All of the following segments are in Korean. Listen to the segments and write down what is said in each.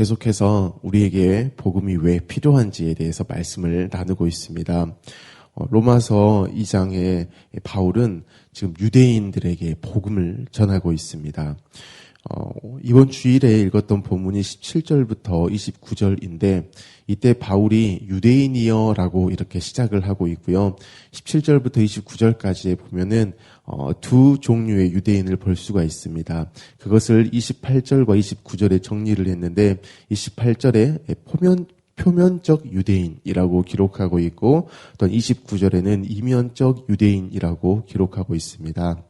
계속해서 우리에게 복음이 왜 필요한지에 대해서 말씀을 나누고 있습니다. 로마서 2장에 바울은 지금 유대인들에게 복음을 전하고 있습니다. 이번 주일에 읽었던 본문이 17절부터 29절인데 이때 바울이 유대인이여라고 이렇게 시작을 하고 있고요. 17절부터 29절까지에 보면은 두 종류의 유대인을 볼 수가 있습니다. 그것을 28절과 29절에 정리를 했는데 28절에 표면적 유대인이라고 기록하고 있고 또 29절에는 이면적 유대인이라고 기록하고 있습니다.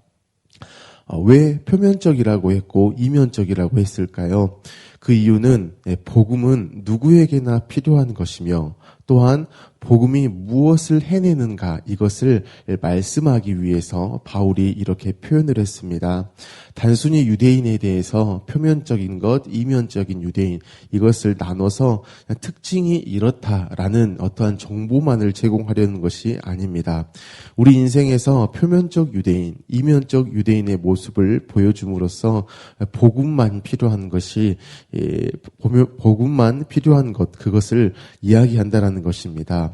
왜 표면적이라고 했고 이면적이라고 했을까요? 그 이유는 복음은 누구에게나 필요한 것이며 또한 복음이 무엇을 해내는가 이것을 말씀하기 위해서 바울이 이렇게 표현을 했습니다. 단순히 유대인에 대해서 표면적인 것, 이면적인 유대인 이것을 나눠서 특징이 이렇다라는 어떠한 정보만을 제공하려는 것이 아닙니다. 우리 인생에서 표면적 유대인, 이면적 유대인의 모습을 보여줌으로써 복음만 필요한 것이 복음만 필요한 것 그것을 이야기한다라는 것입니다.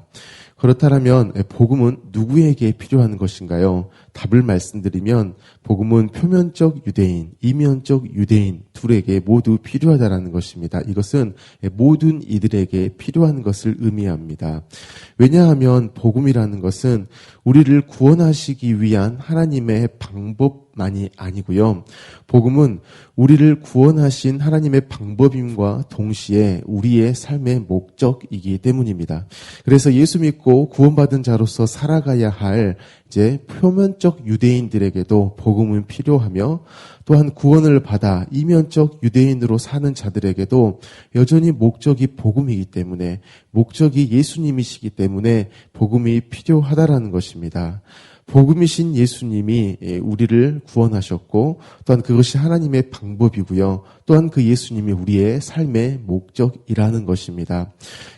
그렇다면 복음은 누구에게 필요한 것인가요? 답을 말씀드리면 복음은 표면적 유대인, 이면적 유대인 둘에게 모두 필요하다라는 것입니다. 이것은 모든 이들에게 필요한 것을 의미합니다. 왜냐하면 복음이라는 것은 우리를 구원하시기 위한 하나님의 방법만이 아니고요. 복음은 우리를 구원하신 하나님의 방법임과 동시에 우리의 삶의 목적이기 때문입니다. 그래서 예수 믿고 구원받은 자로서 살아가야 할 이제 표면적 유대인들에게도 복음은 필요하며 또한 구원을 받아 이면적 유대인으로 사는 자들에게도 여전히 목적이 복음이기 때문에 목적이 예수님이시기 때문에 복음이 필요하다라는 것입니다. 복음이신 예수님이 우리를 구원하셨고 또한 그것이 하나님의 방법이고요. 또한 그 예수님이 우리의 삶의 목적이라는 것입니다.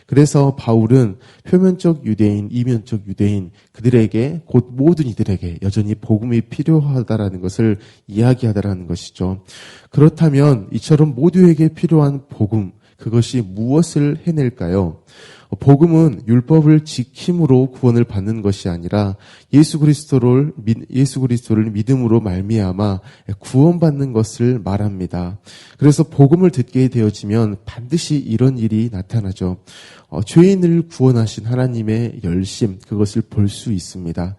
그래서 바울은 표면적 유대인, 이면적 유대인 그들에게 곧 모든 이들에게 여전히 복음이 필요하다라는 것을 이야기하다라는 것이죠. 그렇다면 이처럼 모두에게 필요한 복음 그것이 무엇을 해낼까요? 복음은 율법을 지킴으로 구원을 받는 것이 아니라 예수 그리스도를 믿음으로 말미암아 구원받는 것을 말합니다. 그래서 복음을 듣게 되어지면 반드시 이런 일이 나타나죠. 죄인을 구원하신 하나님의 열심 그것을 볼 수 있습니다.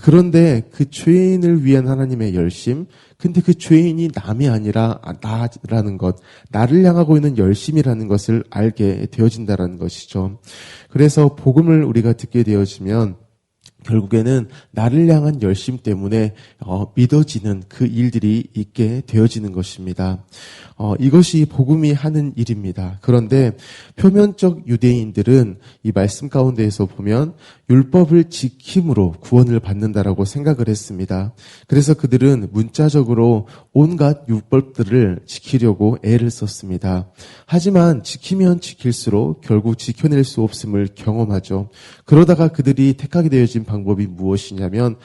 그런데 그 죄인을 위한 하나님의 열심 근데 그 죄인이 남이 아니라 나라는 것, 나를 향하고 있는 열심이라는 것을 알게 되어진다는 것이죠. 그래서 복음을 우리가 듣게 되어지면 결국에는 나를 향한 열심 때문에 믿어지는 그 일들이 있게 되어지는 것입니다. 이것이 복음이 하는 일입니다. 그런데 표면적 유대인들은 이 말씀 가운데에서 보면 율법을 지킴으로 구원을 받는다라고 생각을 했습니다. 그래서 그들은 문자적으로 온갖 율법들을 지키려고 애를 썼습니다. 하지만 지키면 지킬수록 결국 지켜낼 수 없음을 경험하죠. 그러다가 그들이 택하게 되어진 방법이 무엇이냐면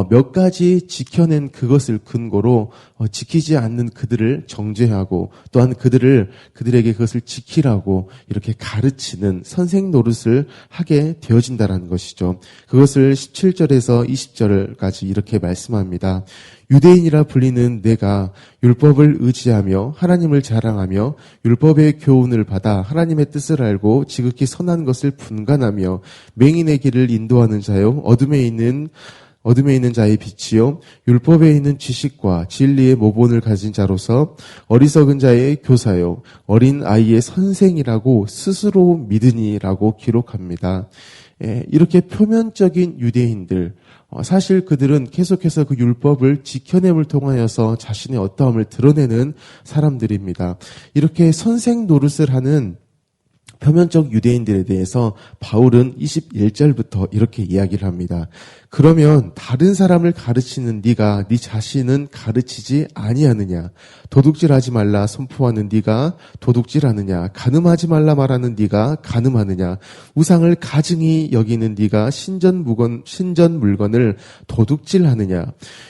몇 가지 지켜낸 그것을 근거로 지키지 않는 그들을 정죄하고 또한 그들에게 그것을 지키라고 이렇게 가르치는 선생 노릇을 하게 되어진다는 것이죠. 그것을 17절에서 20절까지 이렇게 말씀합니다. 유대인이라 불리는 내가 율법을 의지하며 하나님을 자랑하며 율법의 교훈을 받아 하나님의 뜻을 알고 지극히 선한 것을 분간하며 맹인의 길을 인도하는 자요 어둠에 있는 자의 빛이요 율법에 있는 지식과 진리의 모본을 가진 자로서 어리석은 자의 교사요 어린 아이의 선생이라고 스스로 믿으니라고 기록합니다. 이렇게 표면적인 유대인들 사실 그들은 계속해서 그 율법을 지켜냄을 통하여서 자신의 어떠함을 드러내는 사람들입니다. 이렇게 선생 노릇을 하는 표면적 유대인들에 대해서 바울은 21절부터 이렇게 이야기를 합니다. 그러면 다른 사람을 가르치는 네가 네 자신은 가르치지 아니하느냐? 도둑질하지 말라 선포하는 네가 도둑질하느냐? 간음하지 말라 말하는 네가 간음하느냐? 우상을 가증히 여기는 네가 신전 물건을 도둑질하느냐?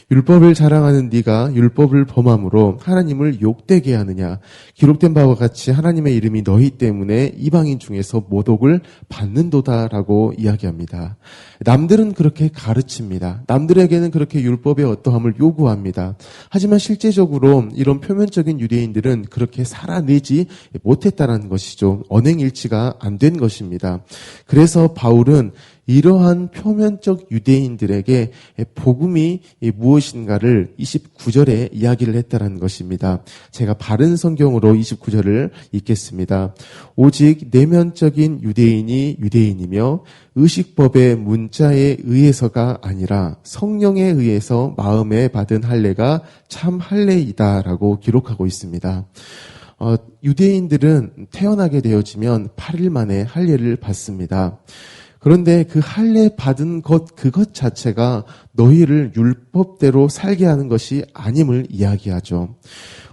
율법을 자랑하는 네가 율법을 범함으로 하나님을 욕되게 하느냐? 기록된 바와 같이 하나님의 이름이 너희 때문에 이방인 중에서 모독을 받는도다라고 이야기합니다. 남들은 그렇게 가르칩니다. 남들에게는 그렇게 율법의 어떠함을 요구합니다. 하지만 실제적으로 이런 표면적인 유대인들은 그렇게 살아내지 못했다는 것이죠. 언행일치가 안 된 것입니다. 그래서 바울은 이러한 표면적 유대인들에게 복음이 무엇인가를 29절에 이야기를 했다는 것입니다. 제가 바른 성경으로 29절을 읽겠습니다. 오직 내면적인 유대인이 유대인이며 의식법의 문자에 의해서가 아니라 성령에 의해서 마음에 받은 할례가 참 할례이다라고 기록하고 있습니다. 유대인들은 태어나게 되어지면 8일 만에 할례를 받습니다. 그런데 그 할례 받은 그것 자체가 너희를 율법대로 살게 하는 것이 아님을 이야기하죠.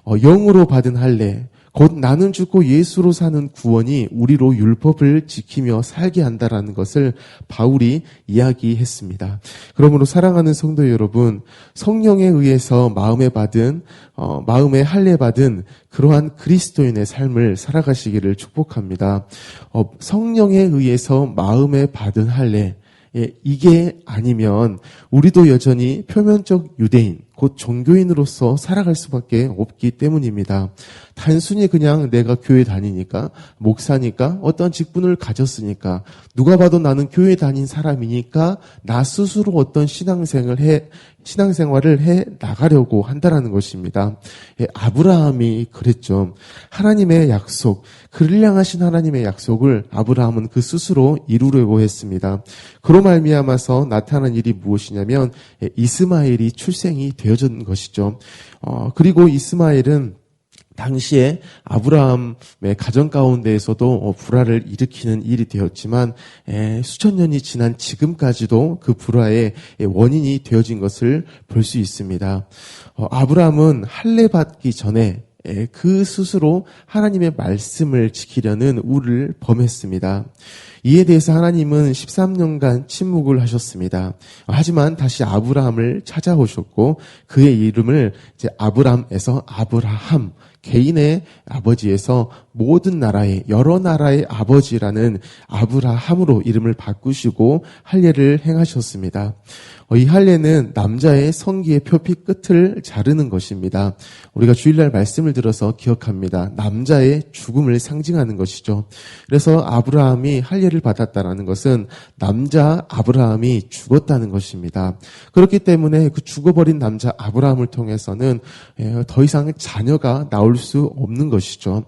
영으로 받은 할례, 곧 나는 죽고 예수로 사는 구원이 우리로 율법을 지키며 살게 한다라는 것을 바울이 이야기했습니다. 그러므로 사랑하는 성도 여러분, 성령에 의해서 마음에 할례 받은 그러한 그리스도인의 삶을 살아가시기를 축복합니다. 성령에 의해서 마음에 받은 할례, 이게 아니면 우리도 여전히 표면적 유대인, 곧 종교인으로서 살아갈 수밖에 없기 때문입니다. 단순히 그냥 내가 교회 다니니까, 목사니까, 어떤 직분을 가졌으니까, 누가 봐도 나는 교회 다닌 사람이니까 나 스스로 어떤 신앙생활을 해 나가려고 한다라는 것입니다. 아브라함이 그랬죠. 하나님의 약속, 그를 향하신 하나님의 약속을 아브라함은 그 스스로 이루려고 했습니다. 그로 말미암아서 나타난 일이 무엇이냐면 이스마엘이 출생이 되어진 것이죠. 그리고 이스마엘은 당시에 아브라함의 가정 가운데에서도 불화를 일으키는 일이 되었지만 수천 년이 지난 지금까지도 그 불화의 원인이 되어진 것을 볼 수 있습니다. 아브라함은 할례 받기 전에 그 스스로 하나님의 말씀을 지키려는 우를 범했습니다. 이에 대해서 하나님은 13년간 침묵을 하셨습니다. 하지만 다시 아브라함을 찾아오셨고 그의 이름을 이제 아브람에서 아브라함, 개인의 아버지에서 모든 나라의 여러 나라의 아버지라는 아브라함으로 이름을 바꾸시고 할례를 행하셨습니다. 이 할례는 남자의 성기의 표피 끝을 자르는 것입니다. 우리가 주일날 말씀을 들어서 기억합니다. 남자의 죽음을 상징하는 것이죠. 그래서 아브라함이 할례를 받았다는 것은 남자 아브라함이 죽었다는 것입니다. 그렇기 때문에 그 죽어버린 남자 아브라함을 통해서는 더 이상 자녀가 나올 수 없는 것이죠.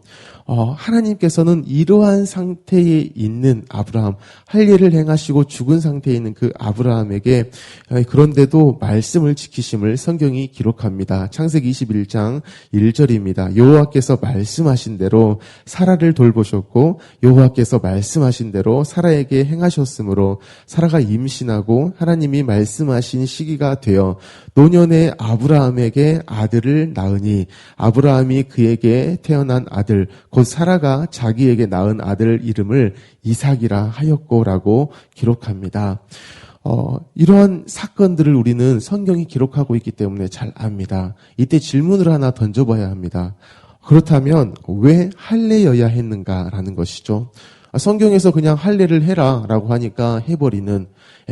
하나님께서는 이러한 상태에 있는 아브라함, 할례를 행하시고 죽은 상태에 있는 그 아브라함에게 그런데도 말씀을 지키심을 성경이 기록합니다. 창세기 21장 1절입니다. 여호와께서 말씀하신 대로 사라를 돌보셨고 여호와께서 말씀하신 대로 사라에게 행하셨으므로 사라가 임신하고 하나님이 말씀하신 시기가 되어 노년의 아브라함에게 아들을 낳으니 아브라함이 그에게 태어난 아들 곧 사라가 자기에게 낳은 아들 이름을 이삭이라 하였고라고 기록합니다. 이러한 사건들을 우리는 성경이 기록하고 있기 때문에 잘 압니다. 이때 질문을 하나 던져봐야 합니다. 그렇다면 왜 할례여야 했는가라는 것이죠. 성경에서 그냥 할례를 해라라고 하니까 해버리는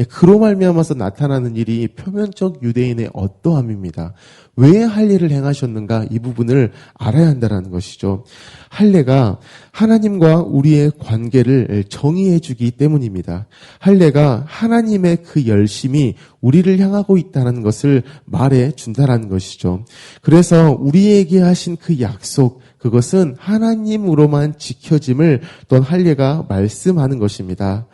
그로 말미암아서 나타나는 일이 표면적 유대인의 어떠함입니다. 왜 할례를 행하셨는가 이 부분을 알아야 한다는 것이죠. 할례가 하나님과 우리의 관계를 정의해 주기 때문입니다. 할례가 하나님의 그 열심이 우리를 향하고 있다는 것을 말해 준다는 것이죠. 그래서 우리에게 하신 그 약속, 그것은 하나님으로만 지켜짐을 또한 할례가 말씀하는 것입니다.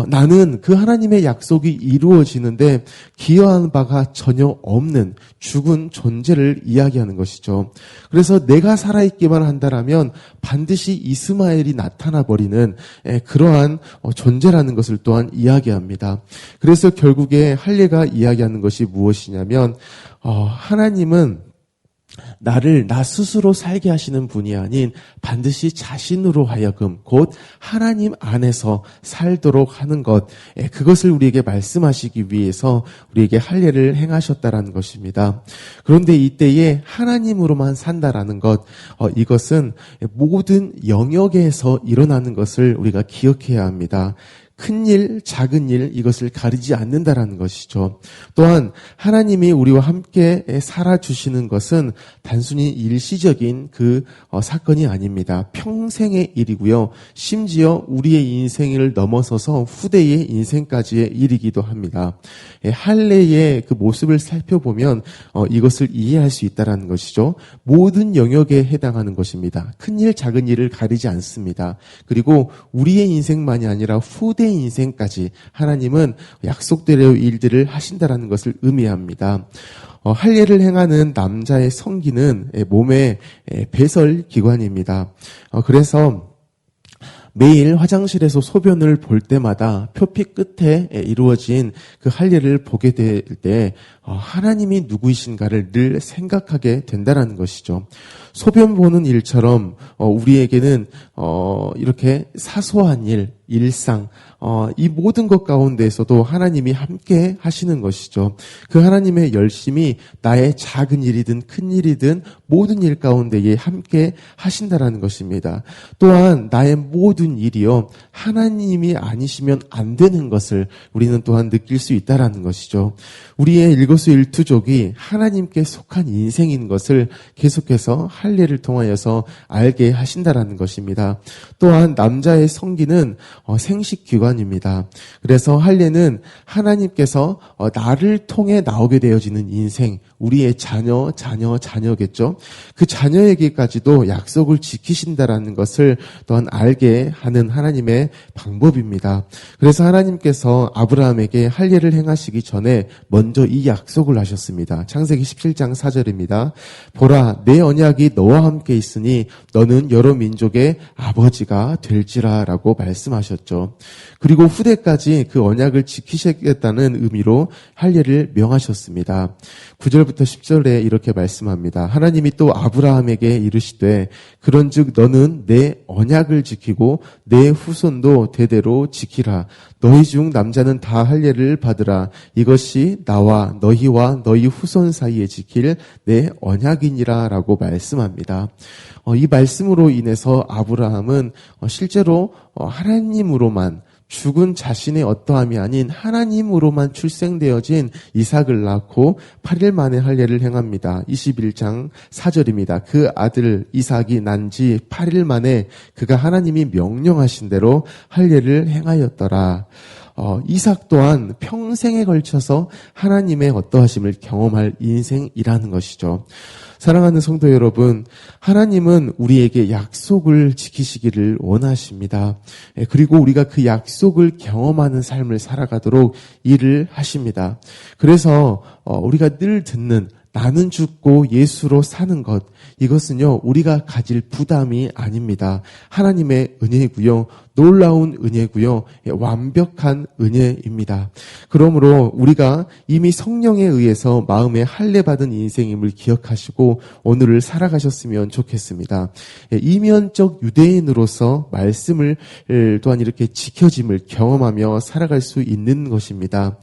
나는 그 하나님의 약속이 이루어지는데 기여한 바가 전혀 없는 죽은 존재를 이야기하는 것이죠. 그래서 내가 살아있기만 한다라면 반드시 이스마엘이 나타나 버리는 그러한 존재라는 것을 또한 이야기합니다. 그래서 결국에 할례가 이야기하는 것이 무엇이냐면 하나님은 나를 나 스스로 살게 하시는 분이 아닌 반드시 자신으로 하여금 곧 하나님 안에서 살도록 하는 것, 그것을 우리에게 말씀하시기 위해서 우리에게 할례를 행하셨다라는 것입니다. 그런데 이때에 하나님으로만 산다라는 것, 이것은 모든 영역에서 일어나는 것을 우리가 기억해야 합니다. 큰 일, 작은 일, 이것을 가리지 않는다라는 것이죠. 또한 하나님이 우리와 함께 살아주시는 것은 단순히 일시적인 그 사건이 아닙니다. 평생의 일이고요. 심지어 우리의 인생을 넘어서서 후대의 인생까지의 일이기도 합니다. 할례의 그 모습을 살펴보면 이것을 이해할 수 있다라는 것이죠. 모든 영역에 해당하는 것입니다. 큰 일, 작은 일을 가리지 않습니다. 그리고 우리의 인생만이 아니라 후대 인생까지 하나님은 약속대로 일들을 하신다라는 것을 의미합니다. 할례를 행하는 남자의 성기는 몸의 배설 기관입니다. 그래서 매일 화장실에서 소변을 볼 때마다 표피 끝에 이루어진 그 할례를 보게 될 때 하나님이 누구이신가를 늘 생각하게 된다는 것이죠. 소변 보는 일처럼 우리에게는 이렇게 사소한 일, 일상, 이 모든 것 가운데에서도 하나님이 함께 하시는 것이죠. 그 하나님의 열심이 나의 작은 일이든 큰 일이든 모든 일 가운데에 함께 하신다라는 것입니다. 또한 나의 모든 일이요, 하나님이 아니시면 안 되는 것을 우리는 또한 느낄 수 있다라는 것이죠. 우리의 일거수일투족이 하나님께 속한 인생인 것을 계속해서 할례를 통하여서 알게 하신다라는 것입니다. 또한 남자의 성기는 생식기관입니다. 그래서 할례는 하나님께서 나를 통해 나오게 되어지는 인생, 우리의 자녀겠죠. 그 자녀에게까지도 약속을 지키신다라는 것을 또한 알게 하는 하나님의 방법입니다. 그래서 하나님께서 아브라함에게 할례를 행하시기 전에 먼저 이 약속을 하셨습니다. 창세기 17장 4절입니다. 보라, 내 언약이 너와 함께 있으니 너는 여러 민족의 아버지가 될지라 라고 말씀하셨죠. 그리고 후대까지 그 언약을 지키시겠다는 의미로 할례를 명하셨습니다. 9절부터 10절에 이렇게 말씀합니다. 하나님이 또 아브라함에게 이르시되 그런즉 너는 내 언약을 지키고 내 후손도 대대로 지키라. 너희 중 남자는 다 할례를 받으라. 이것이 나와 너희와 너희 후손 사이에 지킬 내 언약이니라 라고 말씀합니다. 이 말씀으로 인해서 아브라함은 실제로 하나님으로만 죽은 자신의 어떠함이 아닌 하나님으로만 출생되어진 이삭을 낳고 8일 만에 할례를 행합니다. 21장 4절입니다. 그 아들 이삭이 난 지 8일 만에 그가 하나님이 명령하신 대로 할례를 행하였더라. 이삭 또한 평생에 걸쳐서 하나님의 어떠하심을 경험할 인생이라는 것이죠. 사랑하는 성도 여러분, 하나님은 우리에게 약속을 지키시기를 원하십니다. 그리고 우리가 그 약속을 경험하는 삶을 살아가도록 일을 하십니다. 그래서 우리가 늘 듣는 나는 죽고 예수로 사는 것, 이것은요, 우리가 가질 부담이 아닙니다. 하나님의 은혜이고요, 놀라운 은혜고요, 완벽한 은혜입니다. 그러므로 우리가 이미 성령에 의해서 마음에 할례받은 인생임을 기억하시고 오늘을 살아가셨으면 좋겠습니다. 이면적 유대인으로서 말씀을 또한 이렇게 지켜짐을 경험하며 살아갈 수 있는 것입니다.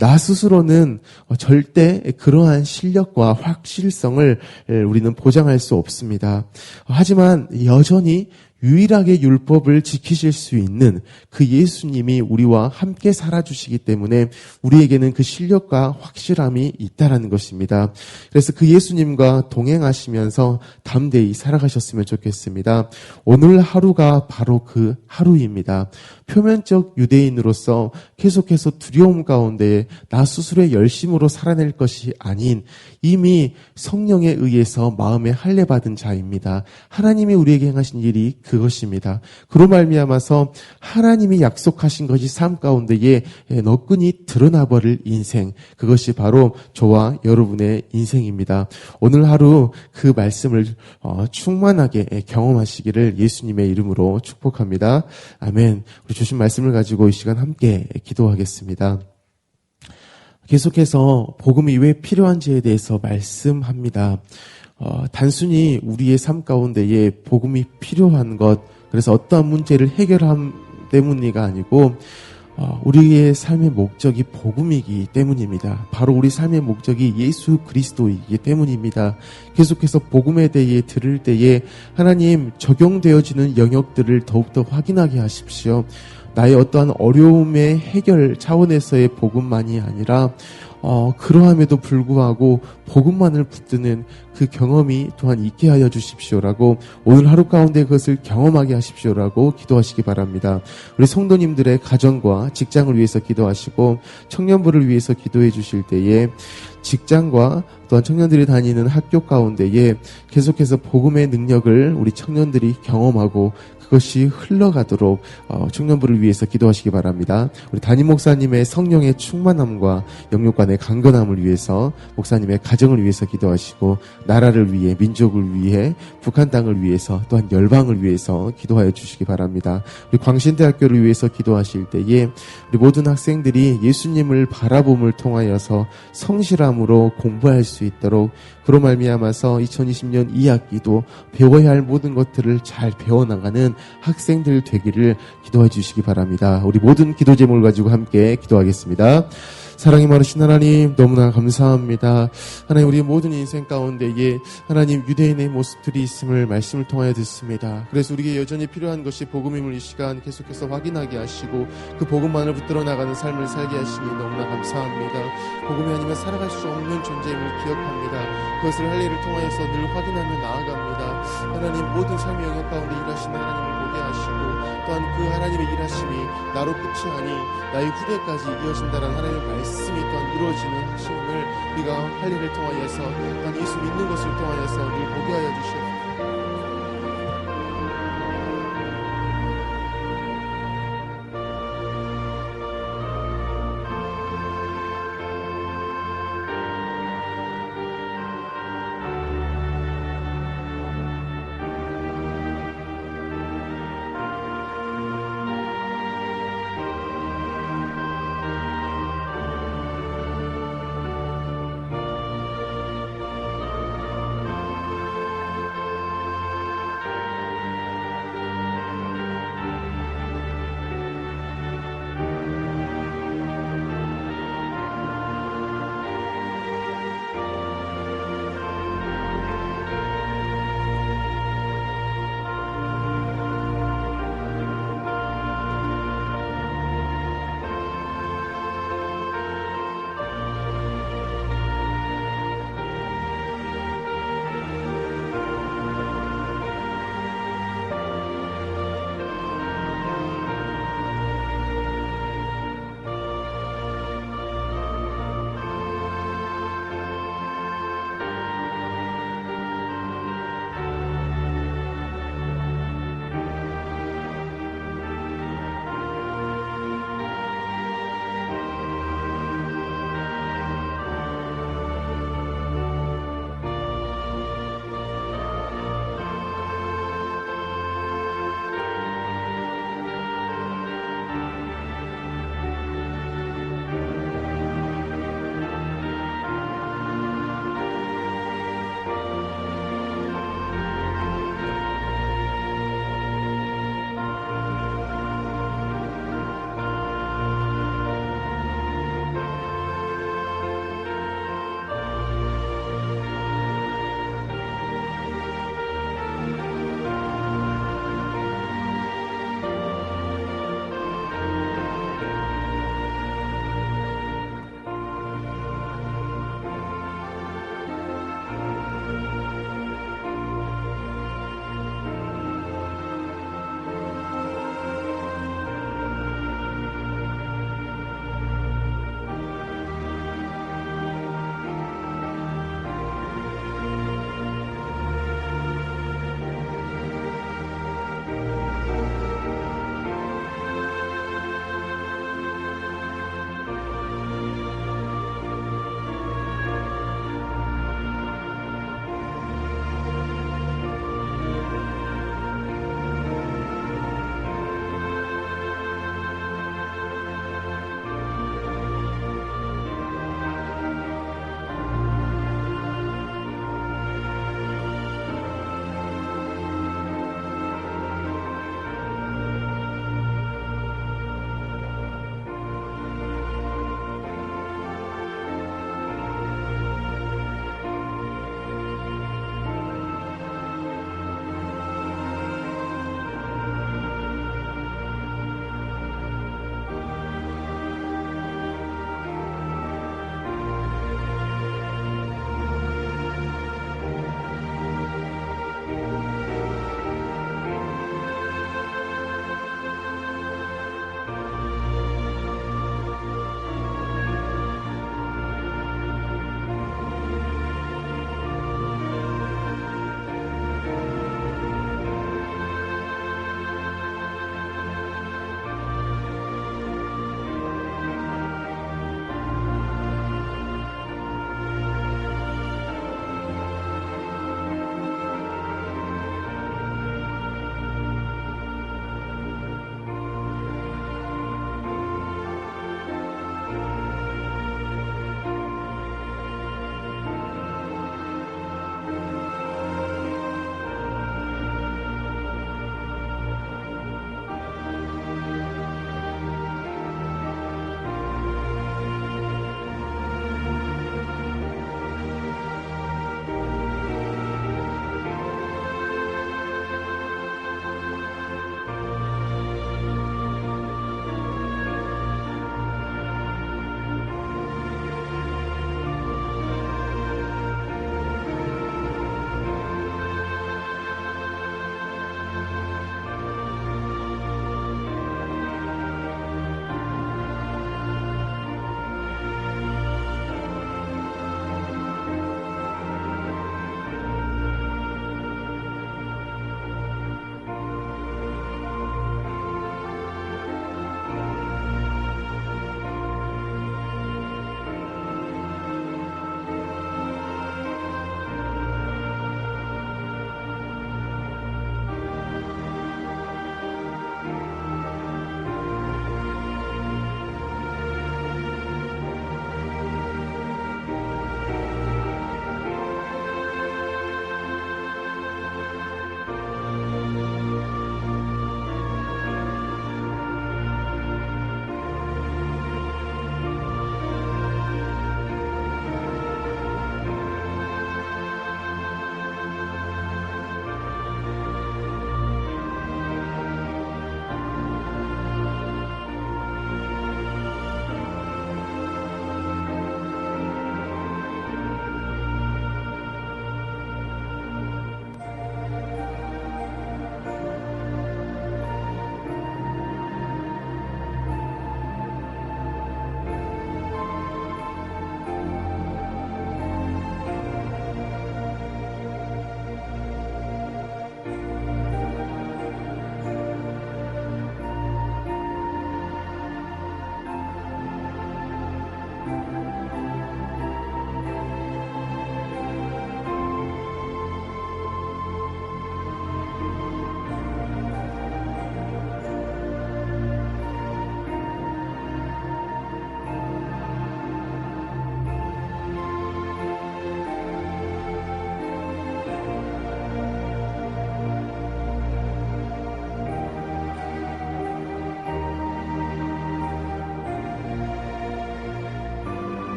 나 스스로는 절대 그러한 실력과 확실성을 우리는 보장할 수 없습니다. 하지만 여전히 유일하게 율법을 지키실 수 있는 그 예수님이 우리와 함께 살아주시기 때문에 우리에게는 그 실력과 확실함이 있다라는 것입니다. 그래서 그 예수님과 동행하시면서 담대히 살아가셨으면 좋겠습니다. 오늘 하루가 바로 그 하루입니다. 표면적 유대인으로서 계속해서 두려움 가운데 나 스스로의 열심으로 살아낼 것이 아닌 이미 성령에 의해서 마음에 할례받은 자입니다. 하나님이 우리에게 행하신 일이 그것입니다. 그로 말미암아서 하나님이 약속하신 것이 삶 가운데에 너끈히 드러나버릴 인생, 그것이 바로 저와 여러분의 인생입니다. 오늘 하루 그 말씀을 충만하게 경험하시기를 예수님의 이름으로 축복합니다. 아멘. 우리 주신 말씀을 가지고 이 시간 함께 기도하겠습니다. 계속해서 복음이 왜 필요한지에 대해서 말씀합니다. 단순히 우리의 삶 가운데에 복음이 필요한 것, 그래서 어떠한 문제를 해결함 때문이가 아니고 우리의 삶의 목적이 복음이기 때문입니다. 바로 우리 삶의 목적이 예수 그리스도이기 때문입니다. 계속해서 복음에 대해 들을 때에 하나님 적용되어지는 영역들을 더욱더 확인하게 하십시오. 나의 어떠한 어려움의 해결 차원에서의 복음만이 아니라 그러함에도 불구하고 복음만을 붙드는 그 경험이 또한 있게 하여 주십시오라고, 오늘 하루 가운데 그것을 경험하게 하십시오라고 기도하시기 바랍니다. 우리 성도님들의 가정과 직장을 위해서 기도하시고 청년부를 위해서 기도해 주실 때에 직장과 또한 청년들이 다니는 학교 가운데에 계속해서 복음의 능력을 우리 청년들이 경험하고 그것이 흘러가도록 청년부를 위해서 기도하시기 바랍니다. 우리 담임 목사님의 성령의 충만함과 영육간의 강건함을 위해서 목사님의 가정을 위해서 기도하시고 나라를 위해, 민족을 위해, 북한 땅을 위해서, 또한 열방을 위해서 기도하여 주시기 바랍니다. 우리 광신대학교를 위해서 기도하실 때에 우리 모든 학생들이 예수님을 바라봄을 통하여서 성실함으로 공부할 수 있도록, 그로 말미암아서 2020년 2학기도 배워야 할 모든 것들을 잘 배워나가는 학생들 되기를 기도해 주시기 바랍니다. 우리 모든 기도 제목을 가지고 함께 기도하겠습니다. 사랑이 많으신 하나님, 너무나 감사합니다. 하나님, 우리 모든 인생 가운데에 하나님 유대인의 모습들이 있음을 말씀을 통하여 듣습니다. 그래서 우리에게 여전히 필요한 것이 복음임을 이 시간 계속해서 확인하게 하시고 그 복음만을 붙들어 나가는 삶을 살게 하시니 너무나 감사합니다. 복음이 아니면 살아갈 수 없는 존재임을 기억합니다. 그것을 할례를 통하여서 늘 확인하며 나아갑니다. 하나님, 모든 삶의 영역 가운데 일하시는 하나님을 보게 하시고 또한 그 하나님의 일하심이 나로 끝이 아니 나의 후대까지 이어진다라는 하나님의 말씀이 또한 이루어지는 하심을 우리가 할례를 통하여서 또한 예수 믿는 것을 통하여서 늘 보게 하여 주시옵소서.